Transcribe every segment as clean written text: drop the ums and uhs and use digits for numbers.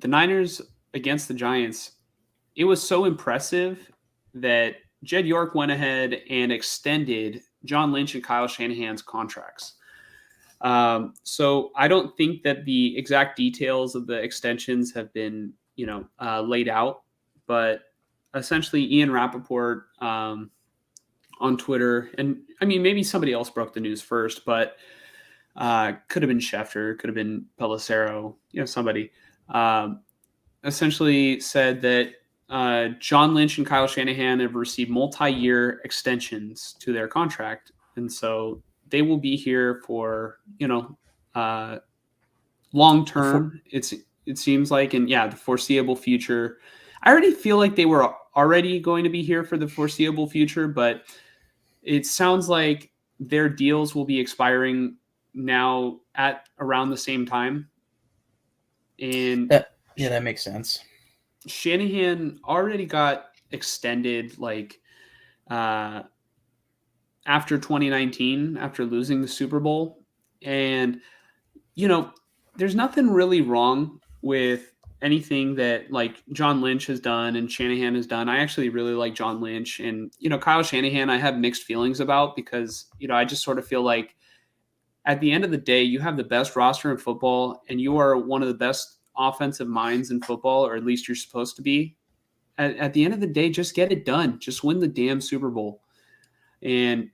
the Niners against the Giants, it was so impressive that Jed York went ahead and extended John Lynch and Kyle Shanahan's contracts. So I don't think that the exact details of the extensions have been, laid out, but essentially Ian Rappaport on Twitter, and I mean, maybe somebody else broke the news first, but could have been Schefter, could have been Pelissero, somebody essentially said that John Lynch and Kyle Shanahan have received multi-year extensions to their contract, and so they will be here for long term. It seems like, and the foreseeable future. I already feel like they were already going to be here for the foreseeable future, but it sounds like their deals will be expiring now at around the same time. And that makes sense. Shanahan already got extended after 2019, after losing the Super Bowl. And, there's nothing really wrong with anything that John Lynch has done and Shanahan has done. I actually really like John Lynch, and, Kyle Shanahan, I have mixed feelings about because, I just sort of feel like at the end of the day, you have the best roster in football and you are one of the best offensive minds in football, or at least you're supposed to be. At the end of the day, just get it done. Just win the damn Super Bowl. And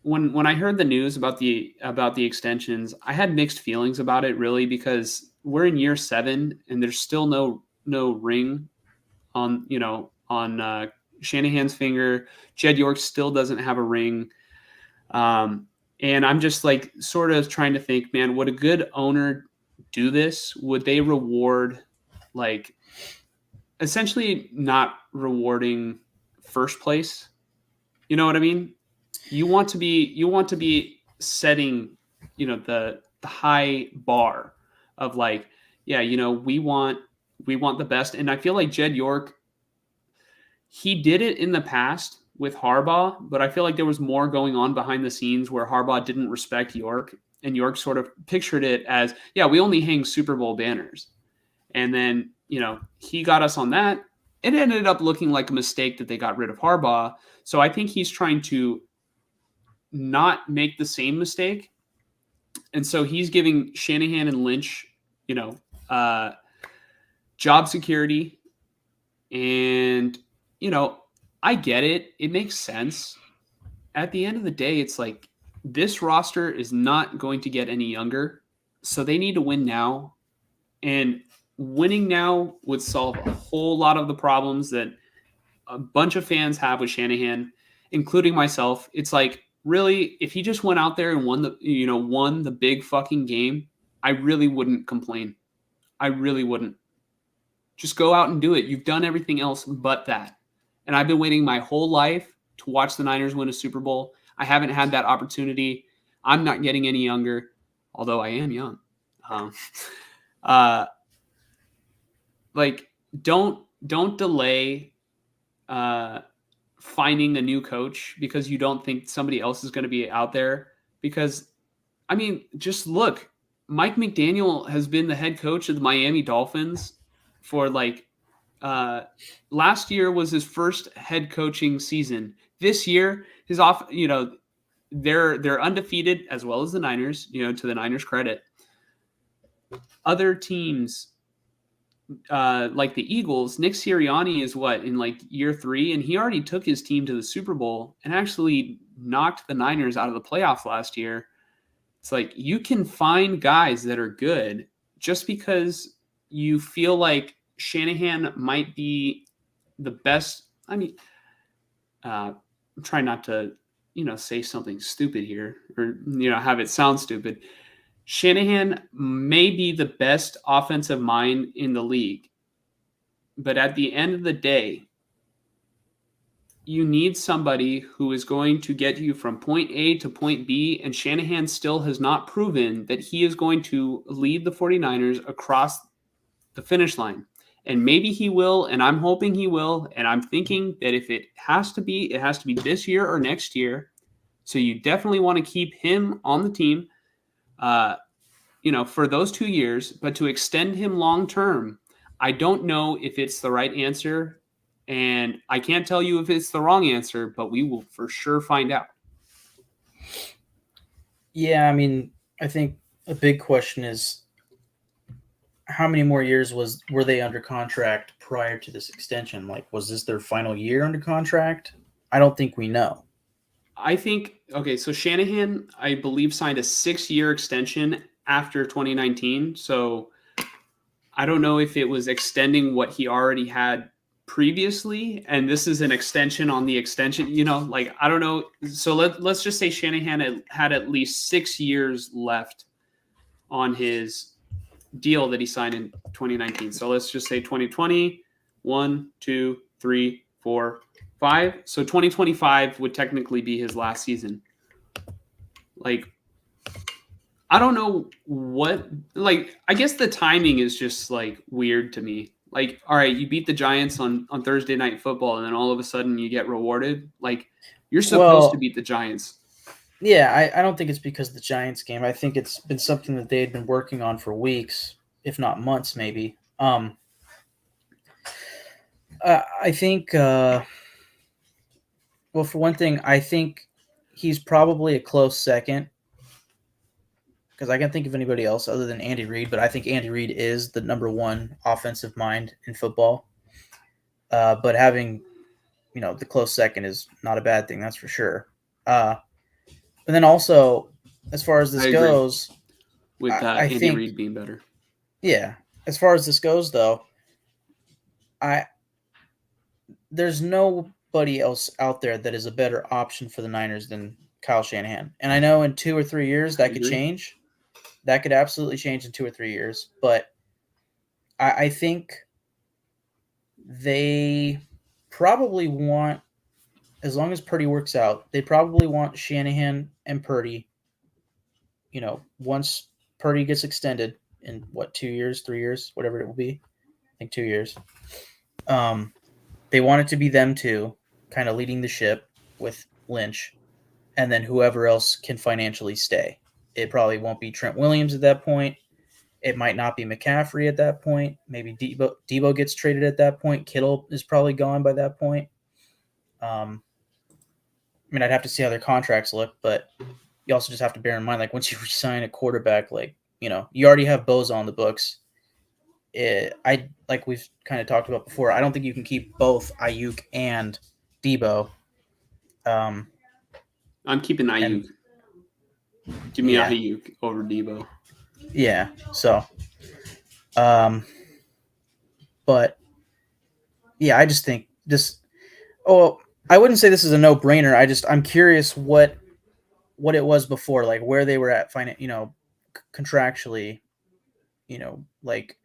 when I heard the news about the extensions, I had mixed feelings about it, really, because we're in year 7 and there's still no ring on Shanahan's finger. Jed York still doesn't have a ring. And I'm just sort of trying to think, man, would a good owner do this? Would they reward essentially not rewarding first place? You know what I mean? You want to be setting, the high bar of we want the best. And I feel like Jed York, he did it in the past with Harbaugh, but I feel like there was more going on behind the scenes where Harbaugh didn't respect York, and York sort of pictured it as, we only hang Super Bowl banners. And then, he got us on that. It ended up looking like a mistake that they got rid of Harbaugh. So I think he's trying to not make the same mistake. And so he's giving Shanahan and Lynch, job security. And, I get it. It makes sense. At the end of the day, it's like this roster is not going to get any younger. So they need to win now. And winning now would solve a whole lot of the problems that a bunch of fans have with Shanahan, including myself. It's like, really, if he just went out there and won the big fucking game, I really wouldn't complain. I really wouldn't. Just go out and do it. You've done everything else but that. And I've been waiting my whole life to watch the Niners win a Super Bowl. I haven't had that opportunity. I'm not getting any younger, although I am young. Don't delay finding a new coach because you don't think somebody else is going to be out there. Because, I mean, just look, Mike McDaniel has been the head coach of the Miami Dolphins for last year was his first head coaching season. This year, they're undefeated, as well as the Niners, to the Niners' credit. Other teams, like the Eagles, Nick Sirianni is in year 3, and he already took his team to the Super Bowl and actually knocked the Niners out of the playoffs last year. It's like you can find guys that are good just because you feel like Shanahan might be the best. I mean, I'm trying not to, say something stupid here or, have it sound stupid. Shanahan may be the best offensive mind in the league, but at the end of the day, you need somebody who is going to get you from point A to point B, and Shanahan still has not proven that he is going to lead the 49ers across the finish line. And maybe he will, and I'm hoping he will, and I'm thinking that if it has to be this year or next year. So you definitely want to keep him on the team. for those 2 years, but to extend him long term, I don't know if it's the right answer, and I can't tell you if it's the wrong answer, but we will for sure find out. Yeah, I mean, I think a big question is how many more years were they under contract prior to this extension? Like, was this their final year under contract? I don't think we know. I think okay, so Shanahan, I believe, signed a 6-year extension after 2019. So I don't know if it was extending what he already had previously, and this is an extension on the extension. Like I don't know. So let's just say Shanahan had at least 6 years left on his deal that he signed in 2019. So let's just say 2020, 1, 2, 3, 4, 5. So 2025 would technically be his last season. Like, I don't know what, like, I guess the timing is just like weird to me. Like, all right, you beat the Giants on Thursday Night Football, and then all of a sudden you get rewarded. Like, you're supposed to Well, beat the Giants. yeah, I don't think it's because of the Giants game. I think it's been something that they had been working on for weeks, if not months, maybe. I think, well, for one thing, I think he's probably a close second because I can't think of anybody else other than Andy Reid, but I think Andy Reid is the number one offensive mind in football. But having, the close second is not a bad thing, that's for sure. And then also, as far as I this agree goes, with I Andy think, Reid being better. yeah, as far as this goes, though, I there's nobody else out there that is a better option for the Niners than Kyle Shanahan. And I know in 2 or 3 years I that could agree. change. That could absolutely change in 2 or 3 years. But I think they probably want, as long as Purdy works out, they probably want Shanahan and Purdy, once Purdy gets extended in what, 2 years, 3 years, whatever it will be. I think 2 years. Um, they want it to be them two, kind of leading the ship with Lynch, and then whoever else can financially stay. It probably won't be Trent Williams at that point. It might not be McCaffrey at that point. Maybe Debo gets traded at that point. Kittle is probably gone by that point. Um, I mean, I'd have to see how their contracts look, but you also just have to bear in mind, like, once you sign a quarterback, like, you already have Boza on the books. I like we've kind of talked about before. I don't think you can keep both Ayuk and Debo. Um, I'm keeping and Ayuk. Give me yeah, Ayuk over Debo. yeah. So, um, but yeah, I just think this. Oh, I wouldn't say this is a no-brainer. I'm curious what it was before, like where they were at, contractually. Like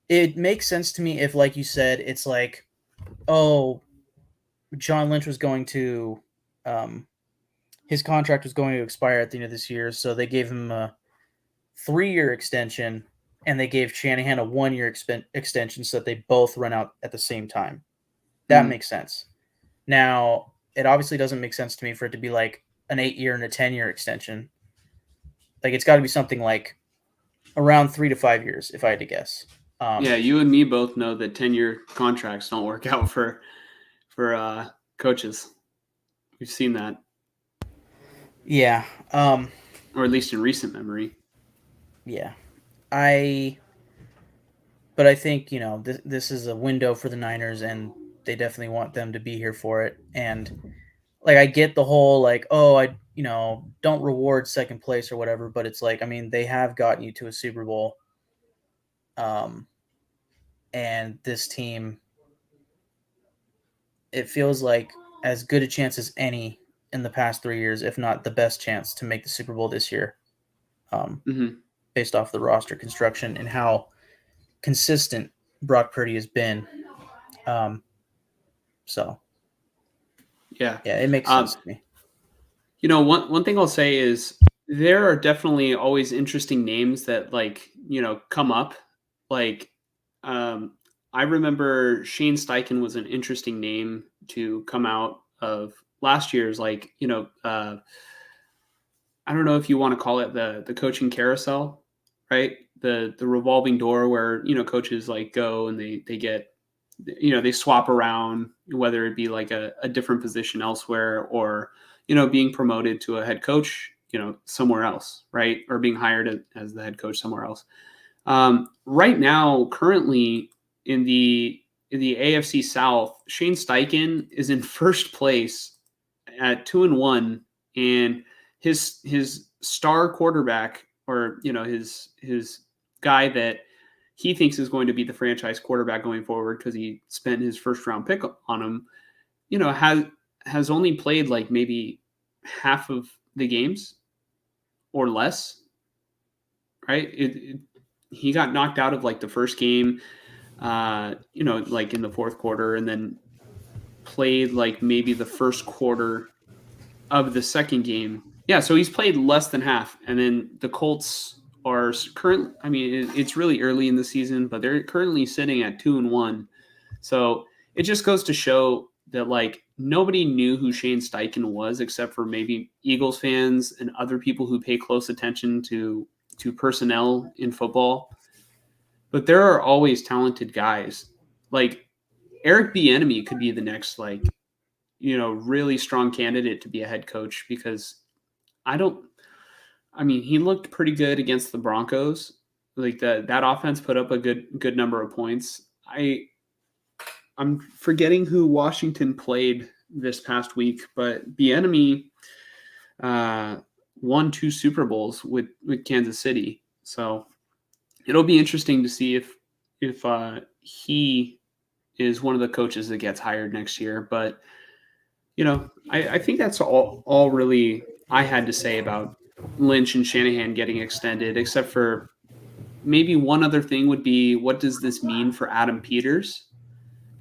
it makes sense to me if, like you said, it's like, oh, John Lynch was going to, um, his contract was going to expire at the end of this year, so they gave him a 3-year extension, and they gave Shanahan a 1-year extension, so that they both run out at the same time. That Mm. makes sense. Now, it obviously doesn't make sense to me for it to be like an 8-year and a 10-year extension. Like, it's got to be something like around 3 to 5 years, if I had to guess. Yeah, you and me both know that 10-year contracts don't work out for coaches. We've seen that, Yeah. or at least in recent memory. Yeah. I but I think, this is a window for the Niners, and they definitely want them to be here for it. And like, I get the whole, like, oh, I don't reward second place or whatever, but it's like, I mean, they have gotten you to a Super Bowl. And this team, it feels like as good a chance as any in the past 3 years, if not the best chance to make the Super Bowl this year. Um, Mm-hmm. Based off the roster construction and how consistent Brock Purdy has been. Um, so Yeah. yeah, it makes Um, sense to me. one thing I'll say is there are definitely always interesting names that come up. Like, um, I remember Shane Steichen was an interesting name to come out of last year's. I don't know if you want to call it the coaching carousel. right? The revolving door where, coaches like go and they get, they swap around, whether it be like a different position elsewhere or, being promoted to a head coach, somewhere else, right? Or being hired as the head coach somewhere else. Right now, currently in the AFC South, Shane Steichen is in first place at 2-1, and his star quarterback, or his guy that he thinks is going to be the franchise quarterback going forward because he spent his first round pick on him, has only played like maybe half of the games or less, right? He got knocked out of like the first game, like in the fourth quarter, and then played like maybe the first quarter of the second game. Yeah, so he's played less than half. And then the Colts are current. I mean, it's really early in the season, but they're currently sitting at 2-1. So it just goes to show that like nobody knew who Shane Steichen was except for maybe Eagles fans and other people who pay close attention to personnel in football. But there are always talented guys. Like Eric Bieniemy could be the next like really strong candidate to be a head coach because he looked pretty good against the Broncos. Like that offense put up a good number of points. I'm forgetting who Washington played this past week, but Bieniemy won 2 Super Bowls with Kansas City. So it'll be interesting to see if he is one of the coaches that gets hired next year. But I think that's all really I had to say about Lynch and Shanahan getting extended, except for maybe one other thing would be, what does this mean for Adam Peters?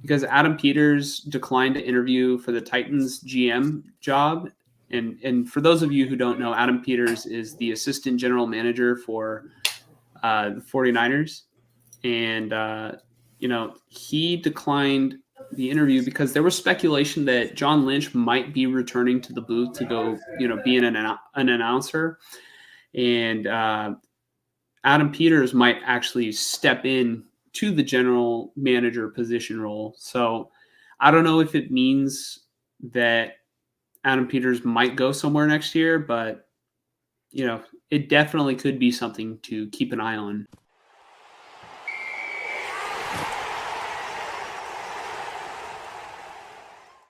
Because Adam Peters declined to interview for the Titans GM job. And for those of you who don't know, Adam Peters is the assistant general manager for the 49ers. And, he declined the interview because there was speculation that John Lynch might be returning to the booth to go, be an announcer. And Adam Peters might actually step in to the general manager position role. So I don't know if it means that Adam Peters might go somewhere next year, but it definitely could be something to keep an eye on.